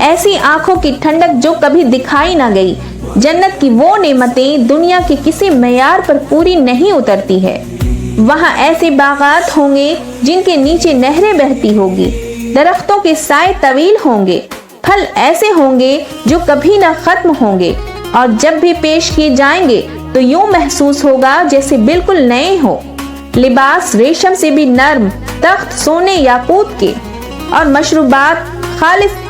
ایسی آنکھوں کی ٹھنڈک جو کبھی دکھائی نہ گئی۔ جنت کی وہ نعمتیں دنیا کے کسی معیار پر پوری نہیں اترتی ہے۔ وہاں ایسے باغات ہوں گے جن کے نیچے نہریں بہتی ہوگی، درختوں کے سائے طویل ہوں گے، پھل ایسے ہوں گے جو کبھی نہ ختم ہوں گے، اور جب بھی پیش کیے جائیں گے تو یوں محسوس ہوگا جیسے بالکل نئے ہو۔ لباس ریشم سے بھی نرم، تخت سونے یاقوت کے، اور مشروبات خالص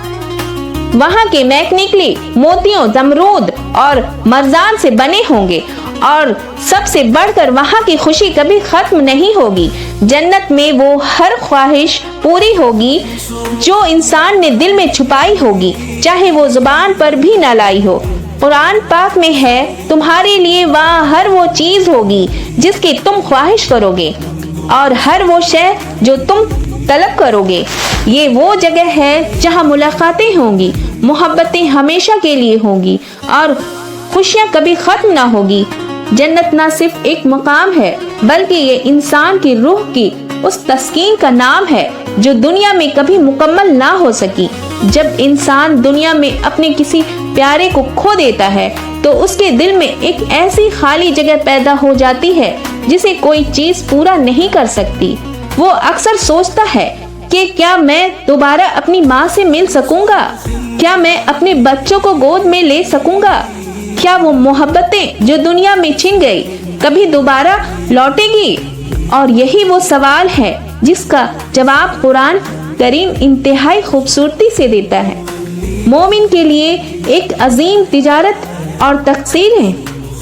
وہاں کے میکنیکلی موتیوں، زمرود اور مرجان سے بنے ہوں گے، اور سب سے بڑھ کر وہاں کی خوشی کبھی ختم نہیں ہوگی۔ جنت میں وہ ہر خواہش پوری ہوگی جو انسان نے دل میں چھپائی ہوگی، چاہے وہ زبان پر بھی نہ لائی ہو۔ قرآن پاک میں ہے، تمہارے لیے وہاں ہر وہ چیز ہوگی جس کی تم خواہش کرو گے، اور ہر وہ شے جو تم طلب کرو گے۔ یہ وہ جگہ ہے جہاں ملاقاتیں ہوں گی، محبتیں ہمیشہ کے لیے ہوں گی، اور خوشیاں کبھی ختم نہ ہوگی۔ جنت نہ صرف ایک مقام ہے بلکہ یہ انسان کی روح کی اس تسکین کا نام ہے جو دنیا میں کبھی مکمل نہ ہو سکی۔ جب انسان دنیا میں اپنے کسی پیارے کو کھو دیتا ہے تو اس کے دل میں ایک ایسی خالی جگہ پیدا ہو جاتی ہے جسے کوئی چیز پورا نہیں کر سکتی۔ وہ اکثر سوچتا ہے کہ کیا میں دوبارہ اپنی ماں سے مل سکوں گا؟ کیا میں اپنے بچوں کو گود میں لے سکوں گا؟ کیا وہ محبتیں جو دنیا میں چھن گئی کبھی دوبارہ لوٹے گی؟ اور یہی وہ سوال ہے جس کا جواب قرآن کریم انتہائی خوبصورتی سے دیتا ہے۔ مومن کے لیے ایک عظیم تجارت اور تقصیر ہے۔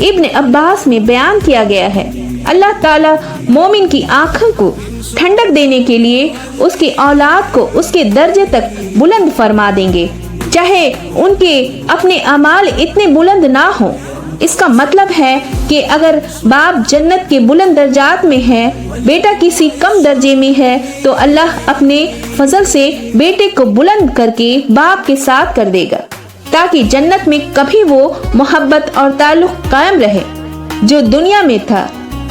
ابن عباس میں بیان کیا گیا ہے، اللہ تعالیٰ مومن کی آنکھوں کو ٹھنڈک دینے کے لیے اس کی اولاد کو اس کے درجے تک بلند فرما دیں گے، چاہے ان کے اپنے اعمال اتنے بلند نہ ہوں۔ اس کا مطلب ہے کہ اگر باپ جنت کے بلند درجات میں ہے، بیٹا کسی کم درجے میں ہے، تو اللہ اپنے فضل سے بیٹے کو بلند کر کے باپ کے ساتھ کر دے گا، تاکہ جنت میں کبھی وہ محبت اور تعلق قائم رہے جو دنیا میں تھا۔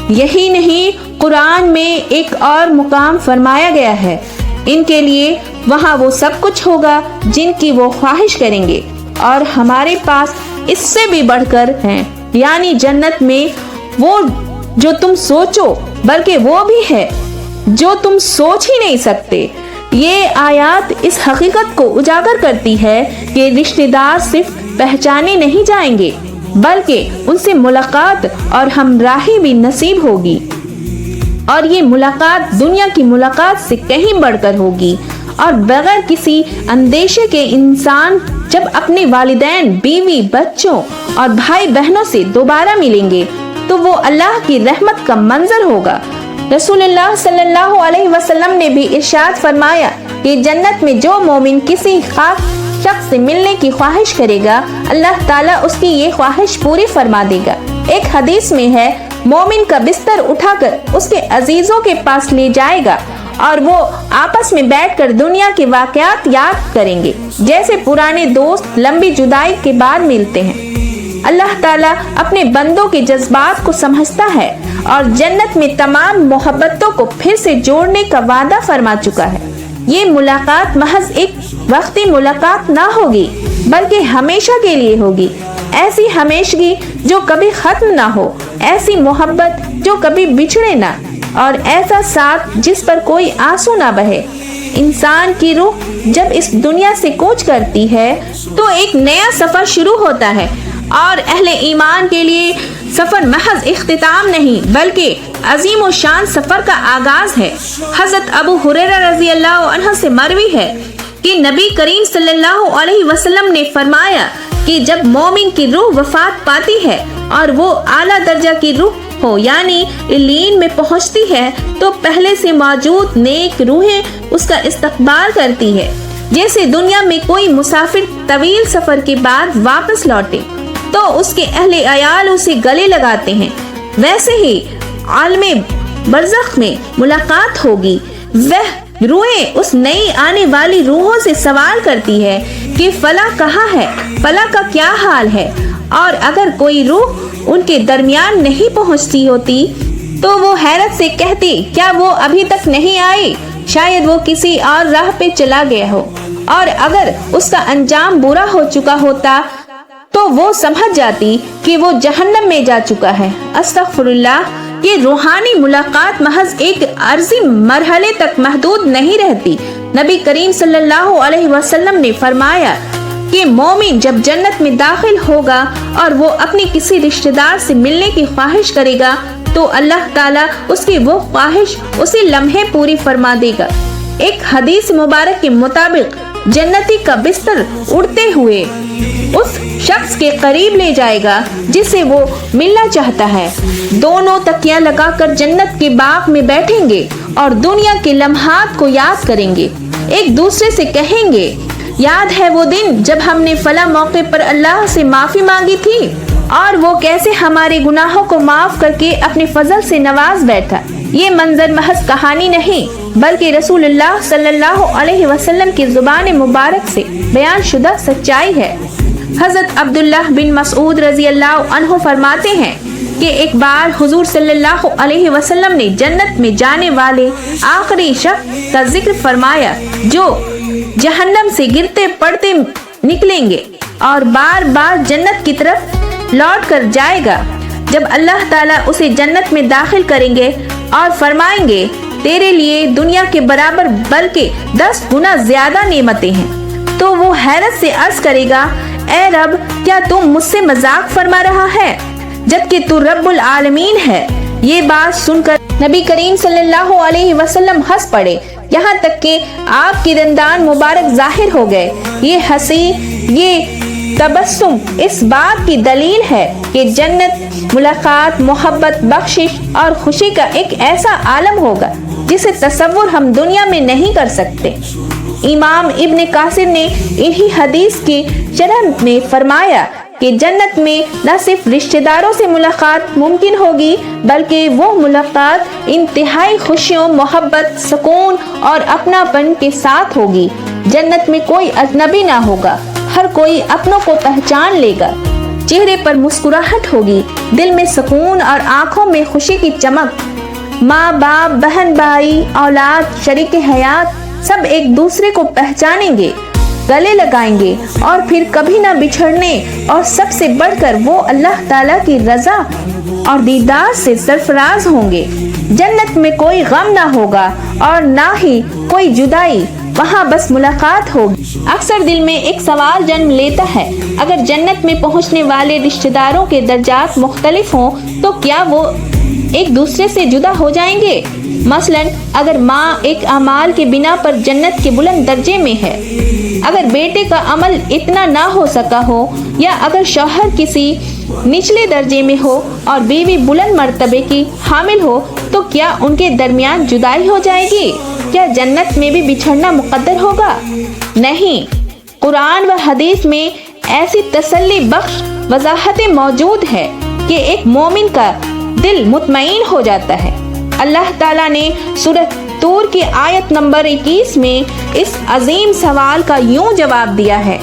یہی نہیں، قرآن میں ایک اور مقام فرمایا گیا ہے، ان کے لیے وہاں وہ سب کچھ ہوگا جن کی وہ خواہش کریں گے، اور ہمارے پاس اس سے بھی بڑھ کر ہیں، یعنی جنت میں وہ جو تم سوچو، بلکہ وہ بھی ہے جو تم سوچ ہی نہیں سکتے۔ یہ آیات اس حقیقت کو اجاگر کرتی ہے کہ رشتہ دار صرف پہچانے نہیں جائیں گے بلکہ ان سے ملاقات اور ہمراہی بھی نصیب ہوگی، اور یہ ملاقات دنیا کی ملاقات سے کہیں بڑھ کر ہوگی، اور بغیر کسی اندیشے کے انسان جب اپنے والدین، بیوی، بچوں اور بھائی بہنوں سے دوبارہ ملیں گے تو وہ اللہ کی رحمت کا منظر ہوگا۔ رسول اللہ صلی اللہ علیہ وسلم نے بھی ارشاد فرمایا کہ جنت میں جو مومن کسی خاص شخص سے ملنے کی خواہش کرے گا، اللہ تعالیٰ اس کی یہ خواہش پوری فرما دے گا۔ ایک حدیث میں ہے، مومن کا بستر اٹھا کر اس کے عزیزوں کے پاس لے جائے گا، اور وہ آپس میں بیٹھ کر دنیا کے واقعات یاد کریں گے، جیسے پرانے دوست لمبی جدائی کے بعد ملتے ہیں۔ اللہ تعالیٰ اپنے بندوں کے جذبات کو سمجھتا ہے اور جنت میں تمام محبتوں کو پھر سے جوڑنے کا وعدہ فرما چکا ہے۔ یہ ملاقات محض ایک وقتی ملاقات نہ ہوگی بلکہ ہمیشہ کے لیے ہوگی، ایسی ہمیشگی جو کبھی ختم نہ ہو، ایسی محبت جو کبھی بچھڑے نہ، اور ایسا ساتھ جس پر کوئی آنسو نہ بہے۔ انسان کی روح جب اس دنیا سے کوچ کرتی ہے تو ایک نیا سفر شروع ہوتا ہے، اور اہل ایمان کے لیے سفر محض اختتام نہیں بلکہ عظیم و شان سفر کا آغاز ہے۔ حضرت ابو ہریرہ رضی اللہ عنہ سے مروی ہے کہ نبی کریم صلی اللہ علیہ وسلم نے فرمایا کہ جب مومن کی روح وفات پاتی ہے اور وہ اعلیٰ درجہ کی روح ہو یعنی علین میں پہنچتی ہے تو پہلے سے موجود نیک روحیں اس کا استقبال کرتی ہے، جیسے دنیا میں کوئی مسافر طویل سفر کے بعد واپس لوٹے تو اس کے اہل عیال اسے گلے لگاتے ہیں، ویسے ہی عالم برزخ میں ملاقات ہوگی۔ وہ روحیں اس نئی آنے والی روحوں سے سوال کرتی ہے کہ فلاں کہاں ہے، فلاں کا کیا حال ہے، اور اگر کوئی روح ان کے درمیان نہیں پہنچتی ہوتی تو وہ حیرت سے کہتی کیا وہ ابھی تک نہیں آئی، شاید وہ کسی اور راہ پہ چلا گیا ہو، اور اگر اس کا انجام برا ہو چکا ہوتا تو وہ سمجھ جاتی کہ وہ جہنم میں جا چکا ہے۔ استغفر اللہ۔ یہ روحانی ملاقات محض ایک عارضی مرحلے تک محدود نہیں رہتی۔ نبی کریم صلی اللہ علیہ وسلم نے فرمایا کہ مومن جب جنت میں داخل ہوگا اور وہ اپنی کسی رشتہ دار سے ملنے کی خواہش کرے گا تو اللہ تعالیٰ اس کی وہ خواہش اسی لمحے پوری فرما دے گا۔ ایک حدیث مبارک کے مطابق جنتی کا بستر اڑتے ہوئے اس شخص کے قریب لے جائے گا جس سے وہ ملنا چاہتا ہے۔ دونوں تکیاں لگا کر جنت کے باغ میں بیٹھیں گے اور دنیا کے لمحات کو یاد کریں گے۔ ایک دوسرے سے کہیں گے، یاد ہے وہ دن جب ہم نے فلاں موقع پر اللہ سے معافی مانگی تھی اور وہ کیسے ہمارے گناہوں کو معاف کر کے اپنے فضل سے نواز بیٹھا۔ یہ منظر محض کہانی نہیں بلکہ رسول اللہ صلی اللہ علیہ وسلم کی زبان مبارک سے بیان شدہ سچائی ہے۔ حضرت عبداللہ بن مسعود رضی اللہ عنہ فرماتے ہیں کہ ایک بار حضور صلی اللہ علیہ وسلم نے جنت میں جانے والے آخری شخص کا ذکر فرمایا جو جہنم سے گرتے پڑتے نکلیں گے اور بار بار جنت کی طرف لوٹ کر جائے گا۔ جب اللہ تعالیٰ اسے جنت میں داخل کریں گے اور فرمائیں گے تیرے لیے دنیا کے برابر بلکہ 10 گنا زیادہ نعمتیں ہیں، تو وہ حیرت سے عرض کرے گا، اے رب کیا تم مجھ سے مذاق فرما رہا ہے جبکہ تو رب العالمین ہے۔ یہ بات سن کر نبی کریم صلی اللہ علیہ وسلم ہنس پڑے، یہاں تک کہ آپ کے دندان مبارک ظاہر ہو گئے۔ یہ ہنسی، یہ تبسم اس بات کی دلیل ہے کہ جنت ملاقات، محبت، بخشش اور خوشی کا ایک ایسا عالم ہوگا جسے تصور ہم دنیا میں نہیں کر سکتے۔ امام ابن کثیر نے انہی حدیث کی شرح میں فرمایا کہ جنت میں نہ صرف رشتہ داروں سے ملاقات ممکن ہوگی بلکہ وہ ملاقات انتہائی خوشیوں، محبت، سکون اور اپناپن کے ساتھ ہوگی۔ جنت میں کوئی اجنبی نہ ہوگا، ہر کوئی اپنوں کو پہچان لے گا، چہرے پر مسکراہٹ ہوگی، دل میں سکون اور آنکھوں میں خوشی کی چمک۔ ماں باپ، بہن بھائی، اولاد، شریک حیات سب ایک دوسرے کو پہچانیں گے، گلے لگائیں گے اور پھر کبھی نہ بچھڑنے، اور سب سے بڑھ کر وہ اللہ تعالیٰ کی رضا اور دیدار سے سرفراز ہوں گے۔ جنت میں کوئی غم نہ ہوگا اور نہ ہی کوئی جدائی، وہاں بس ملاقات ہوگی۔ اکثر دل میں ایک سوال جنم لیتا ہے، اگر جنت میں پہنچنے والے رشتہ داروں کے درجات مختلف ہوں تو کیا وہ ایک دوسرے سے جدا ہو جائیں گے؟ مثلاً اگر ماں ایک اعمال کے بنا پر جنت کے بلند درجے میں ہے، اگر بیٹے کا عمل اتنا نہ ہو سکا ہو، یا اگر شوہر کسی نچلے درجے میں ہو اور بیوی بلند مرتبے کی حامل ہو تو کیا ان کے درمیان جدائی ہو جائے گی؟ کیا جنت میں بھی بچھڑنا مقدر ہوگا؟ نہیں، قرآن و حدیث میں ایسی تسلی بخش وضاحتیں موجود ہے کہ ایک مومن کا دل مطمئن ہو جاتا ہے۔ اللہ تعالیٰ نے سورہ طور کی آیت نمبر 21 میں اس عظیم سوال کا یوں جواب دیا ہے،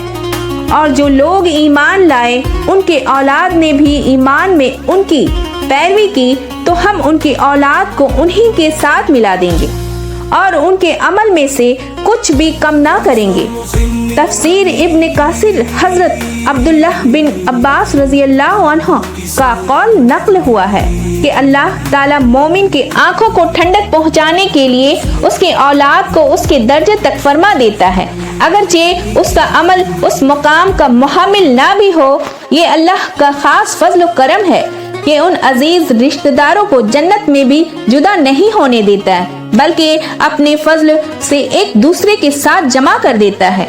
اور جو لوگ ایمان لائے ان کے اولاد نے بھی ایمان میں ان کی پیروی کی تو ہم ان کی اولاد کو انہی کے ساتھ ملا دیں گے اور ان کے عمل میں سے کچھ بھی کم نہ کریں گے۔ تفسیر ابن کثیر حضرت عبداللہ بن عباس رضی اللہ عنہ کا قول نقل ہوا ہے کہ اللہ تعالیٰ مومن کے آنکھوں کو ٹھنڈک پہنچانے کے لیے اس کے اولاد کو اس کے درجے تک فرما دیتا ہے، اگرچہ اس کا عمل اس مقام کا محمل نہ بھی ہو۔ یہ اللہ کا خاص فضل و کرم ہے کہ ان عزیز رشتہ داروں کو جنت میں بھی جدا نہیں ہونے دیتا ہے بلکہ اپنے فضل سے ایک دوسرے کے ساتھ جمع کر دیتا ہے۔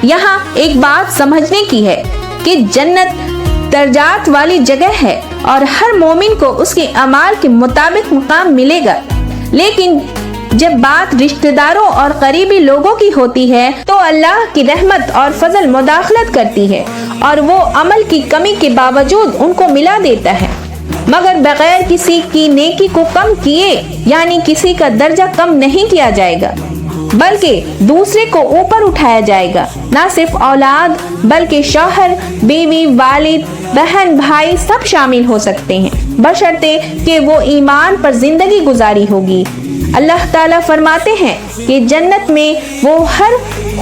یہاں ایک بات سمجھنے کی ہے کہ جنت درجات والی جگہ ہے اور ہر مومن کو اس کے اعمال کے مطابق مقام ملے گا، لیکن جب بات رشتہ داروں اور قریبی لوگوں کی ہوتی ہے تو اللہ کی رحمت اور فضل مداخلت کرتی ہے اور وہ عمل کی کمی کے باوجود ان کو ملا دیتا ہے، مگر بغیر کسی کی نیکی کو کم کیے، یعنی کسی کا درجہ کم نہیں کیا جائے گا بلکہ دوسرے کو اوپر اٹھایا جائے گا۔ نہ صرف اولاد بلکہ شوہر، بیوی، والد، بہن، بھائی سب شامل ہو سکتے ہیں، بشرطے کہ وہ ایمان پر زندگی گزاری ہوگی۔ اللہ تعالیٰ فرماتے ہیں کہ جنت میں وہ ہر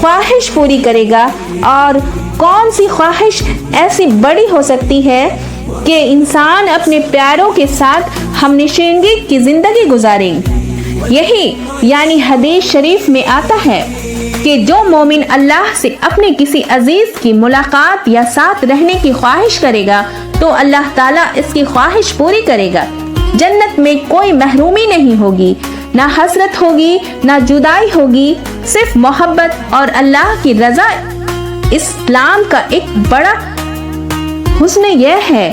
خواہش پوری کرے گا، اور کون سی خواہش ایسی بڑی ہو سکتی ہے کہ انسان اپنے پیاروں کے ساتھ ہم نشینگی کی زندگی گزارے۔ یہی یعنی حدیث شریف میں آتا ہے کہ جو مومن اللہ سے اپنے کسی عزیز کی ملاقات یا ساتھ رہنے کی خواہش کرے گا تو اللہ تعالیٰ اس کی خواہش پوری کرے گا۔ جنت میں کوئی محرومی نہیں ہوگی، نہ حسرت ہوگی، نہ جدائی ہوگی، صرف محبت اور اللہ کی رضا۔ اسلام کا ایک بڑا حسن یہ ہے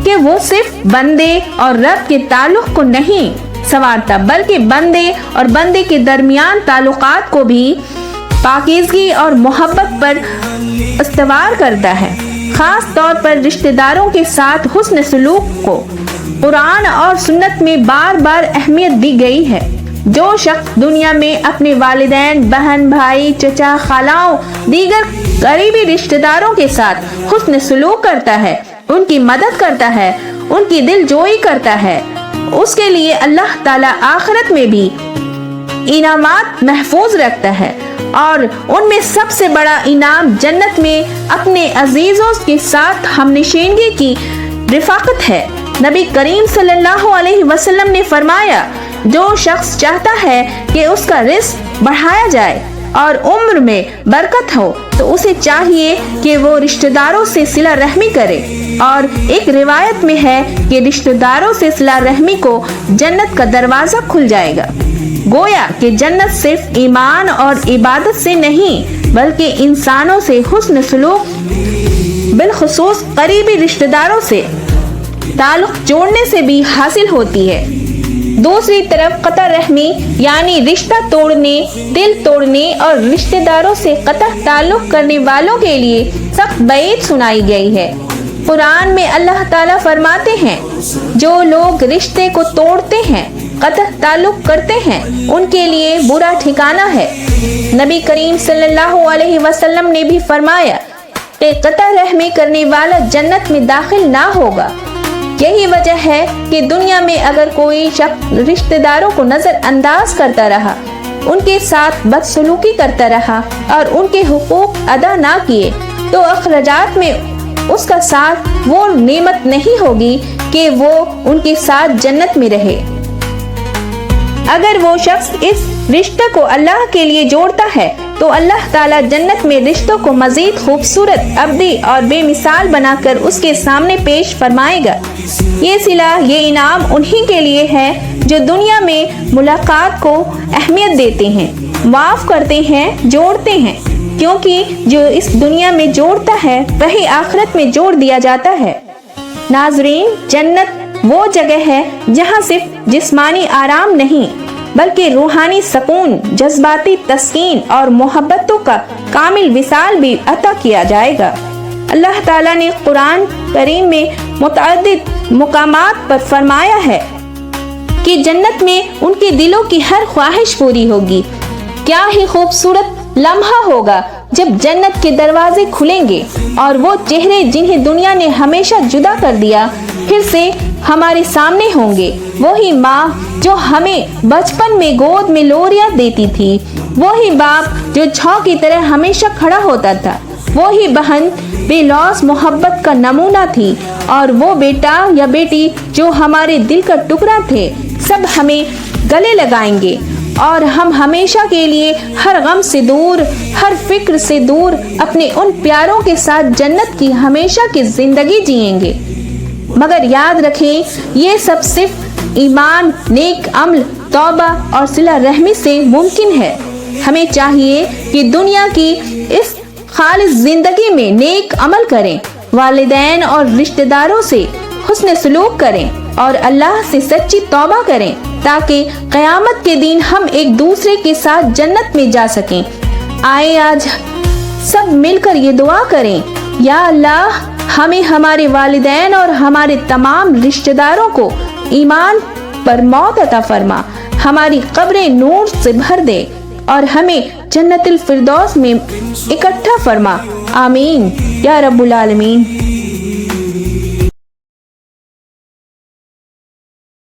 کہ وہ صرف بندے اور رب کے تعلق کو نہیں سنوارتا، بلکہ بندے اور بندے کے درمیان تعلقات کو بھی پاکیزگی اور محبت پر استوار کرتا ہے۔ خاص طور پر رشتہ داروں کے ساتھ حسن سلوک کو قرآن اور سنت میں بار بار اہمیت دی گئی ہے۔ جو شخص دنیا میں اپنے والدین، بہن، بھائی، چچا، خالاؤں، دیگر قریبی رشتہ داروں کے ساتھ حسن سلوک کرتا ہے، ان کی مدد کرتا ہے، ان کی دل جوئی کرتا ہے، اس کے لیے اللہ تعالیٰ آخرت میں بھی انعامات محفوظ رکھتا ہے، اور ان میں سب سے بڑا انعام جنت میں اپنے عزیزوں کے ساتھ ہم نشینگی کی رفاقت ہے۔ نبی کریم صلی اللہ علیہ وسلم نے فرمایا، جو شخص چاہتا ہے کہ اس کا رزق بڑھایا جائے اور عمر میں برکت ہو تو اسے چاہیے کہ وہ رشتہ داروں سے صلہ رحمی کرے، اور ایک روایت میں ہے کہ رشتہ داروں سے صلہ رحمی کو جنت کا دروازہ کھل جائے گا۔ گویا کہ جنت صرف ایمان اور عبادت سے نہیں بلکہ انسانوں سے حسن سلوک، بالخصوص قریبی رشتہ داروں سے تعلق جوڑنے سے بھی حاصل ہوتی ہے۔ دوسری طرف قطع رحمی یعنی رشتہ توڑنے، دل توڑنے اور رشتہ داروں سے قطع تعلق کرنے والوں کے لیے سخت وعید سنائی گئی ہے۔ قرآن میں اللہ تعالیٰ فرماتے ہیں، جو لوگ رشتے کو توڑتے ہیں، قطع تعلق کرتے ہیں، ان کے لیے برا ٹھکانہ ہے۔ نبی کریم صلی اللہ علیہ وسلم نے بھی فرمایا کہ قطع رحمی کرنے والا جنت میں داخل نہ ہوگا۔ یہی وجہ ہے کہ دنیا میں اگر کوئی شخص رشتہ داروں کو نظر انداز کرتا رہا، ان کے ساتھ بدسلوکی کرتا رہا اور ان کے حقوق ادا نہ کیے تو اخراجات میں اس کا ساتھ وہ نعمت نہیں ہوگی کہ وہ ان کے ساتھ جنت میں رہے۔ اگر وہ شخص اس رشتہ کو اللہ کے لیے جوڑتا ہے تو اللہ تعالیٰ جنت میں رشتوں کو مزید خوبصورت، ابدی اور بے مثال بنا کر اس کے سامنے پیش فرمائے گا۔ یہ صلہ، یہ انعام انہی کے لیے ہے جو دنیا میں ملاقات کو اہمیت دیتے ہیں، معاف کرتے ہیں، جوڑتے ہیں، کیونکہ جو اس دنیا میں جوڑتا ہے وہی آخرت میں جوڑ دیا جاتا ہے۔ ناظرین، جنت وہ جگہ ہے جہاں صرف جسمانی آرام نہیں بلکہ روحانی سکون، جذباتی تسکین اور محبتوں کا کامل وصال بھی عطا کیا جائے گا۔ اللہ تعالیٰ نے قرآن کریم میں متعدد مقامات پر فرمایا ہے کہ جنت میں ان کے دلوں کی ہر خواہش پوری ہوگی۔ کیا ہی خوبصورت لمحہ ہوگا جب جنت کے دروازے کھلیں گے اور وہ چہرے جنہیں دنیا نے ہمیشہ جدا کر دیا پھر سے ہمارے سامنے ہوں گے۔ وہی ماں جو ہمیں بچپن میں گود میں لوریاں دیتی تھی، وہی باپ جو چھاؤ کی طرح ہمیشہ کھڑا ہوتا تھا، وہی بہن بے لوث محبت کا نمونہ تھی، اور وہ بیٹا یا بیٹی جو ہمارے دل کا ٹکڑا تھے، سب ہمیں گلے لگائیں گے اور ہم ہمیشہ کے لیے ہر غم سے دور، ہر فکر سے دور اپنے ان پیاروں کے ساتھ جنت کی ہمیشہ کی زندگی جئیں گے۔ مگر یاد رکھیں، یہ سب صرف ایمان، نیک عمل، توبہ اور صلہ رحمی سے ممکن ہے۔ ہمیں چاہیے کہ دنیا کی اس خالص زندگی میں نیک عمل کریں، والدین اور رشتہ داروں سے حسن سلوک کریں اور اللہ سے سچی توبہ کریں تاکہ قیامت کے دن ہم ایک دوسرے کے ساتھ جنت میں جا سکیں۔ آئے آج سب مل کر یہ دعا کریں، یا اللہ ہمیں، ہمارے والدین اور ہمارے تمام رشتہ داروں کو ایمان پر موت عطا فرما، ہماری قبریں نور سے بھر دے اور ہمیں جنت الفردوس میں اکٹھا فرما۔ آمین یا رب العالمین۔